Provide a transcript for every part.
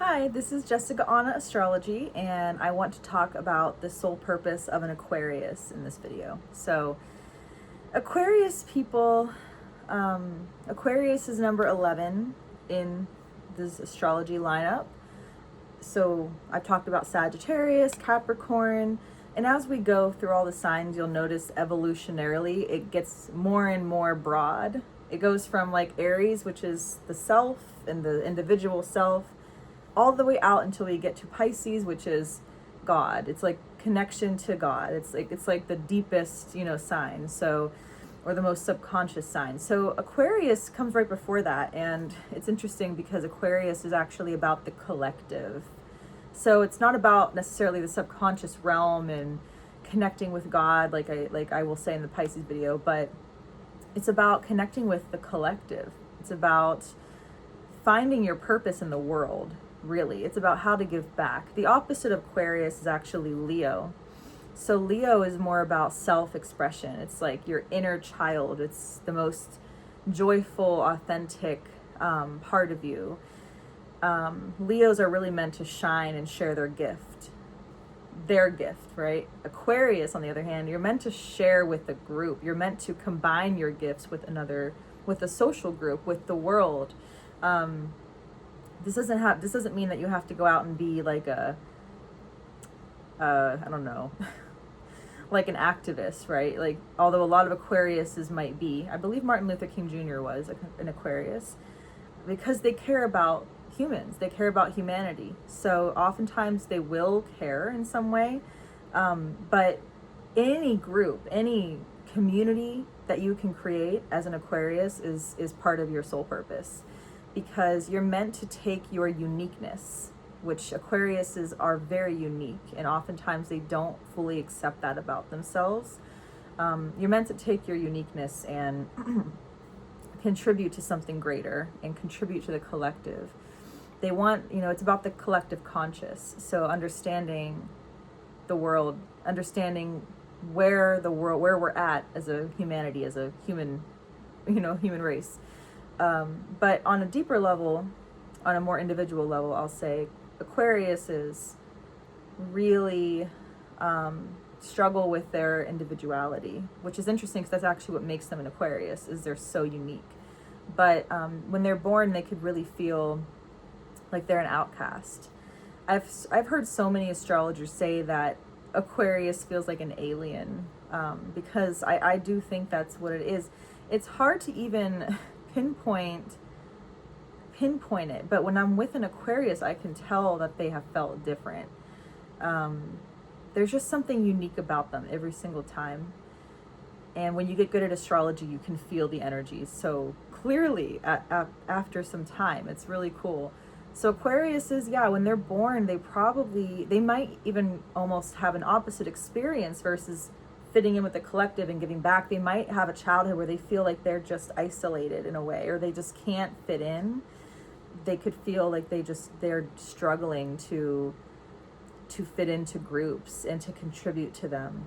Hi, this is Jessica Anna Astrology, and I want to talk about the soul purpose of an Aquarius in this video. So, Aquarius people, Aquarius is number 11 in this astrology lineup. So, I've talked about Sagittarius, Capricorn, and as we go through all the signs, you'll notice evolutionarily it gets more and more broad. It goes from like Aries, which is the self and the individual self, all the way out until we get to Pisces, which is God. It's like connection to God. It's like the deepest, sign. So, or the most subconscious sign. So Aquarius comes right before that, and it's interesting because Aquarius is actually about the collective. So it's not about necessarily the subconscious realm and connecting with God, like I will say in the Pisces video, but it's about connecting with the collective. It's about finding your purpose in the world. Really, it's about how to give back. The opposite of Aquarius is actually Leo. So Leo is more about self-expression. It's like your inner child. It's the most joyful, authentic part of you. Leos are really meant to shine and share their gift, right? Aquarius, on the other hand, you're meant to share with the group. You're meant to combine your gifts with a social group, with the world. This doesn't mean that you have to go out and be like I don't know, like an activist, right? Like, although a lot of Aquariuses might be, I believe Martin Luther King Jr. was an Aquarius, because they care about humans, they care about humanity. So oftentimes they will care in some way, but any group, any community that you can create as an Aquarius is part of your soul purpose. Because you're meant to take your uniqueness, which Aquariuses are very unique, and oftentimes they don't fully accept that about themselves. You're meant to take your uniqueness and contribute to something greater and contribute to the collective. They want, it's about the collective conscious. So understanding the world, understanding where we're at as a humanity, as a human race. But on a deeper level, on a more individual level, I'll say Aquariuses really struggle with their individuality, which is interesting because that's actually what makes them an Aquarius, is they're so unique. But when they're born, they could really feel like they're an outcast. I've heard so many astrologers say that Aquarius feels like an alien, because I do think that's what it is. It's hard to even pinpoint it, but when I'm with an Aquarius, I can tell that they have felt different. There's just something unique about them every single time, and when you get good at astrology, you can feel the energies so clearly after some time. It's really cool. So Aquariuses, when they're born, they might even almost have an opposite experience versus fitting in with the collective and giving back. They might have a childhood where they feel like they're just isolated in a way, or they just can't fit in. They could feel like they're struggling to fit into groups and to contribute to them.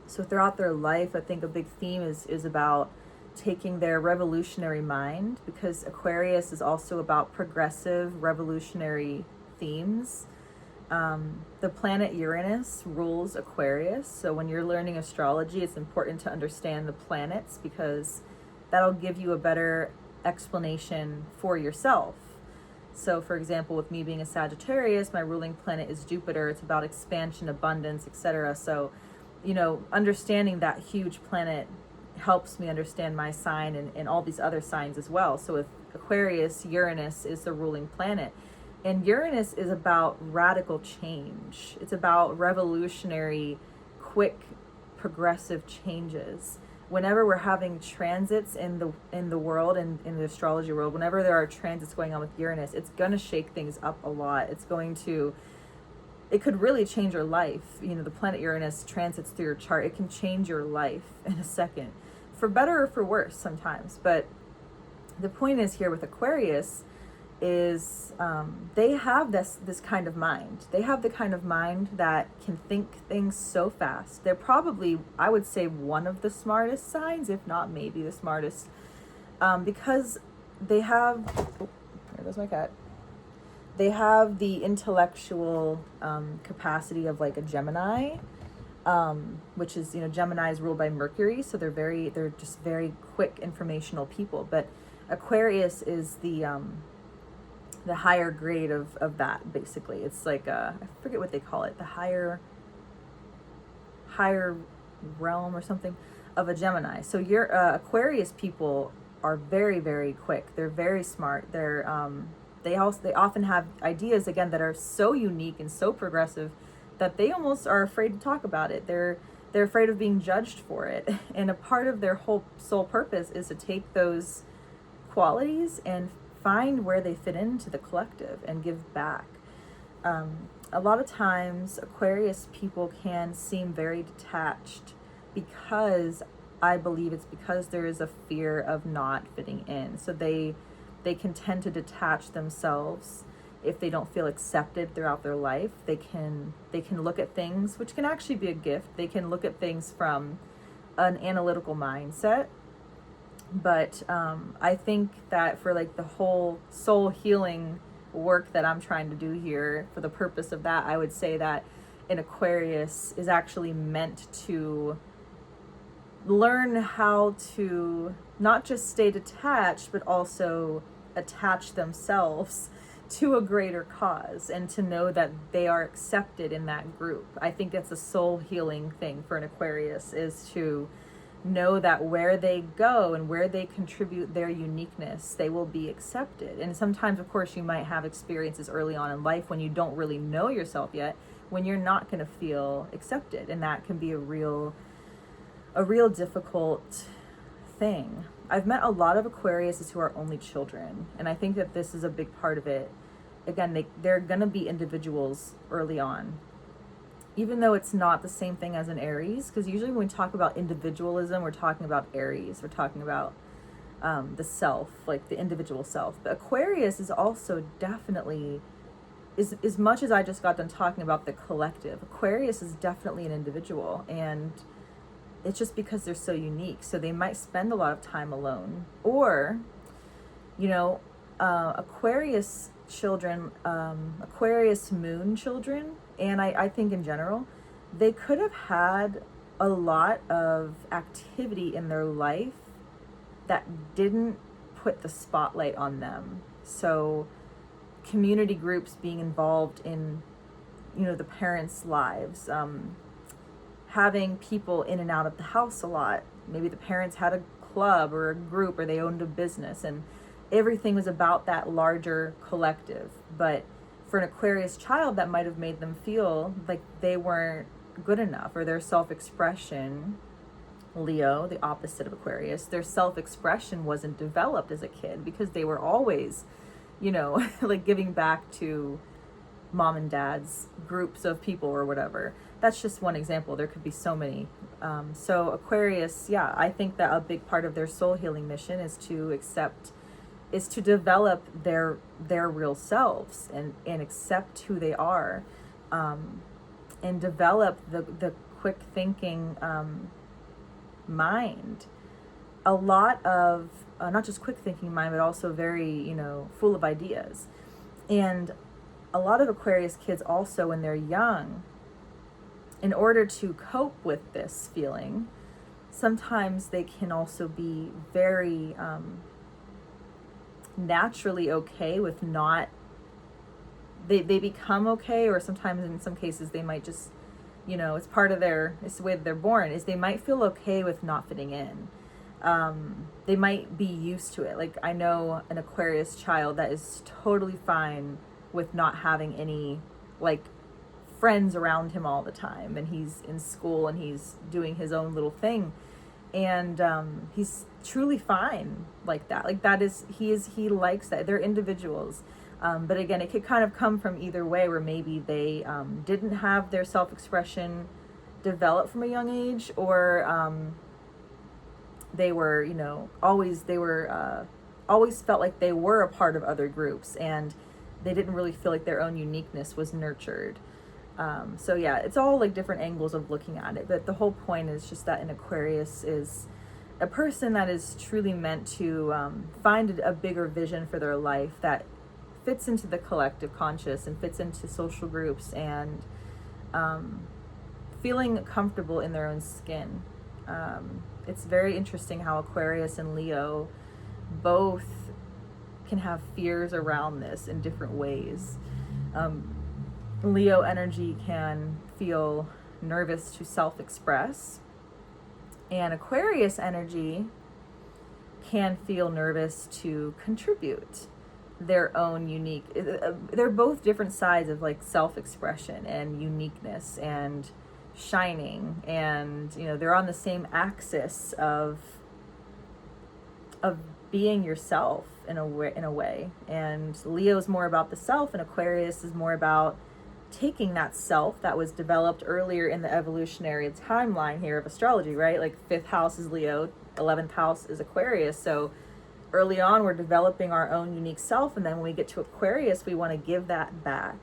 So throughout their life, I think a big theme is about taking their revolutionary mind, because Aquarius is also about progressive, revolutionary themes. The planet Uranus rules Aquarius. So when you're learning astrology, it's important to understand the planets, because that'll give you a better explanation for yourself. So for example, with me being a Sagittarius, my ruling planet is Jupiter. It's about expansion, abundance, etc. So, understanding that huge planet helps me understand my sign and all these other signs as well. So with Aquarius, Uranus is the ruling planet. And Uranus is about radical change. It's about revolutionary, quick, progressive changes. Whenever we're having transits in the world and in the astrology world, whenever there are transits going on with Uranus, it's going to shake things up a lot. It could really change your life. The planet Uranus transits through your chart. It can change your life in a second, for better or for worse sometimes. But the point is here with Aquarius is they have this kind of mind. They have the kind of mind that can think things so fast. They're probably, I would say, one of the smartest signs, if not maybe the smartest, because they have, oh, there goes my cat. they have the intellectual capacity of like a Gemini, which is, Gemini is ruled by Mercury, so they're just very quick informational people. But Aquarius is the higher grade of that, basically. It's like I forget what they call it, the higher realm or something of a Gemini. So your Aquarius people are very, very quick. They're very smart. They often have ideas, again, that are so unique and so progressive that they almost are afraid to talk about it. They're afraid of being judged for it. And a part of their whole sole purpose is to take those qualities and find where they fit into the collective and give back. A lot of times Aquarius people can seem very detached because I believe it's because there is a fear of not fitting in. So they can tend to detach themselves if they don't feel accepted throughout their life. They can look at things, which can actually be a gift. They can look at things from an analytical mindset. But I think that for like the whole soul healing work that I'm trying to do here, for the purpose of that, I would say that an Aquarius is actually meant to learn how to not just stay detached, but also attach themselves to a greater cause and to know that they are accepted in that group. I think that's a soul healing thing for an Aquarius, is to know that where they go and where they contribute their uniqueness, they will be accepted. And sometimes, of course, you might have experiences early on in life when you don't really know yourself yet, when you're not going to feel accepted, and that can be a real difficult thing. I've met a lot of Aquariuses who are only children, and I think that this is a big part of it. Again, they're going to be individuals early on, even though it's not the same thing as an Aries, because usually when we talk about individualism, we're talking about Aries. We're talking about the self, like the individual self. But Aquarius is also definitely, as much as I just got done talking about the collective, Aquarius is definitely an individual, and it's just because they're so unique. So they might spend a lot of time alone. Or, Aquarius children, Aquarius moon children, and I think in general, they could have had a lot of activity in their life that didn't put the spotlight on them. So community groups being involved in, the parents' lives, having people in and out of the house a lot. Maybe the parents had a club or a group, or they owned a business, and everything was about that larger collective. But for an Aquarius child, that might have made them feel like they weren't good enough, or their self-expression, Leo, the opposite of Aquarius, their self-expression wasn't developed as a kid because they were always, like giving back to mom and dad's groups of people or whatever. That's just one example. There could be so many. So Aquarius, yeah, I think that a big part of their soul healing mission is to develop their real selves and accept who they are, and develop the quick thinking mind. A lot of not just quick thinking mind, but also very full of ideas. And a lot of Aquarius kids also, when they're young, in order to cope with this feeling, sometimes they can also be very naturally okay with not, they become okay, or sometimes in some cases they might just, it's part of it's the way that they're born, is they might feel okay with not fitting in. They might be used to it. Like, I know an Aquarius child that is totally fine with not having any, like, friends around him all the time, and he's in school and he's doing his own little thing, and he's truly fine like that. Like, he likes that. They're individuals. But again, it could kind of come from either way, where maybe they didn't have their self-expression developed from a young age, or they were, always felt like they were a part of other groups, and they didn't really feel like their own uniqueness was nurtured. So yeah, it's all like different angles of looking at it. But the whole point is just that an Aquarius is a person that is truly meant to find a bigger vision for their life, that fits into the collective conscious and fits into social groups, and feeling comfortable in their own skin. It's very interesting how Aquarius and Leo both can have fears around this in different ways. Leo energy can feel nervous to self-express, and Aquarius energy can feel nervous to contribute their own unique, they're both different sides of like self-expression and uniqueness and shining, and they're on the same axis of being yourself in a way. And Leo's more about the self, and Aquarius is more about taking that self that was developed earlier in the evolutionary timeline here of astrology, right? Like 5th house is Leo, 11th house is Aquarius. So early on we're developing our own unique self, and then when we get to Aquarius we want to give that back.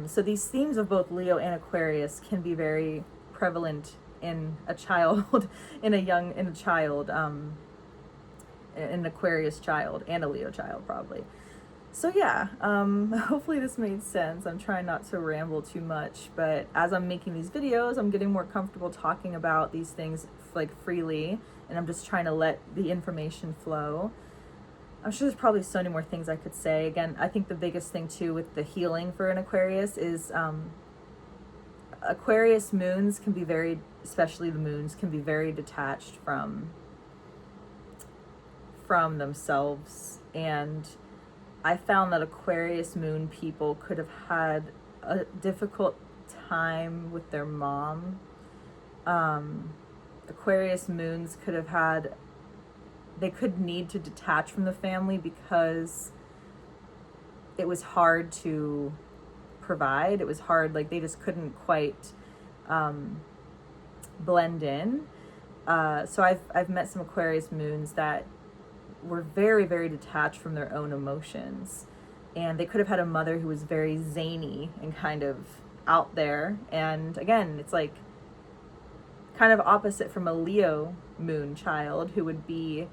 So these themes of both Leo and Aquarius can be very prevalent in a child, in a child, an Aquarius child and a Leo child probably. So yeah, hopefully this made sense. I'm trying not to ramble too much, but as I'm making these videos, I'm getting more comfortable talking about these things like freely, and I'm just trying to let the information flow. I'm sure there's probably so many more things I could say. Again, I think the biggest thing too with the healing for an Aquarius is Aquarius moons can be very, especially the moons, can be very detached from themselves. And I found that Aquarius moon people could have had a difficult time with their mom. Aquarius moons could have had, they could need to detach from the family because it was hard to provide. It was hard, like they just couldn't quite blend in. So I've met some Aquarius moons that were very, very detached from their own emotions, and they could have had a mother who was very zany and kind of out there. And again, it's like kind of opposite from a Leo moon child who would be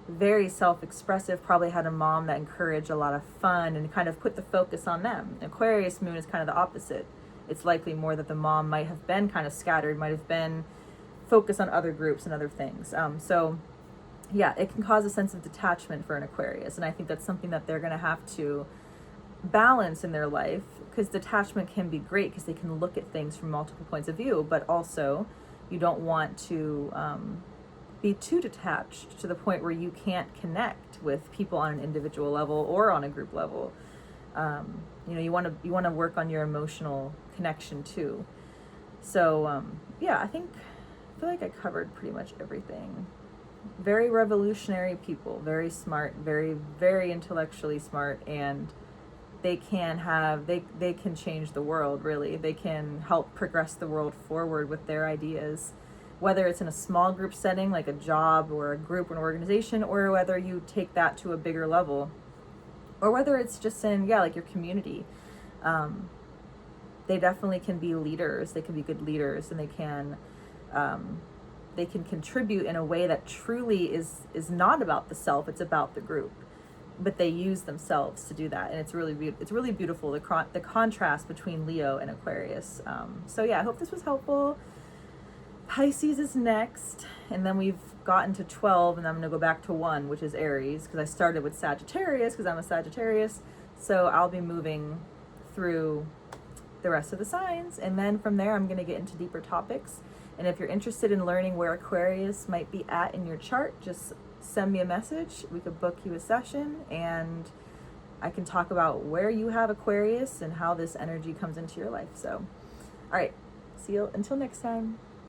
very self-expressive, probably had a mom that encouraged a lot of fun and kind of put the focus on them. Aquarius moon is kind of the opposite. It's likely more that the mom might have been kind of scattered, might have been focused on other groups and other things. So yeah, it can cause a sense of detachment for an Aquarius, and I think that's something that they're going to have to balance in their life, because detachment can be great because they can look at things from multiple points of view, but also you don't want to be too detached to the point where you can't connect with people on an individual level or on a group level. You want to work on your emotional connection too. So yeah, I feel like I covered pretty much everything. Very revolutionary people, very smart, very, very intellectually smart, and they can change the world, really. They can help progress the world forward with their ideas, whether it's in a small group setting like a job or a group or an organization, or whether you take that to a bigger level, or whether it's just in like your community. They definitely can be leaders. They can be good leaders, and they can contribute in a way that truly is not about the self, it's about the group, but they use themselves to do that. And it's really beautiful, the contrast between Leo and Aquarius. So yeah, I hope this was helpful. Pisces is next, and then we've gotten to 12, and I'm going to go back to 1, which is Aries, because I started with Sagittarius because I'm a Sagittarius. So I'll be moving through the rest of the signs, and then from there I'm going to get into deeper topics. And if you're interested in learning where Aquarius might be at in your chart, just send me a message. We could book you a session, and I can talk about where you have Aquarius and how this energy comes into your life. So, all right, see you until next time.